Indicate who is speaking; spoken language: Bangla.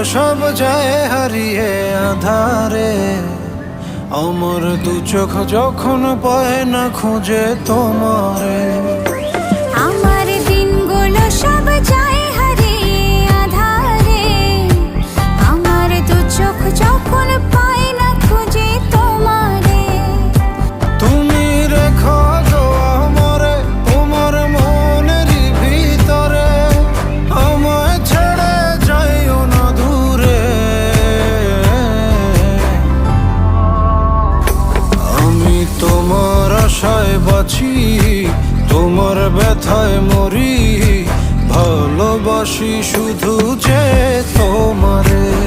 Speaker 1: সব যায় হারিয়ে আধারে। আমার দু চোখ যখন পায় না খুঁজে তোমারে।
Speaker 2: আমার দিনগুলো সব যায় হারিয়ে আঁধারে। আমার দু চোখ যখন পায় না খুঁজে তোমারে।
Speaker 1: তুমি রেখো গো আমারে তোমার মনেরই ভিতরে, আমায় ছেড়ে যাইও না দূরে। আমি তোমার আশায় বাঁচি, তোমার ব্যথায় মরি, ভালোবাসি শুধু যে তোমারে।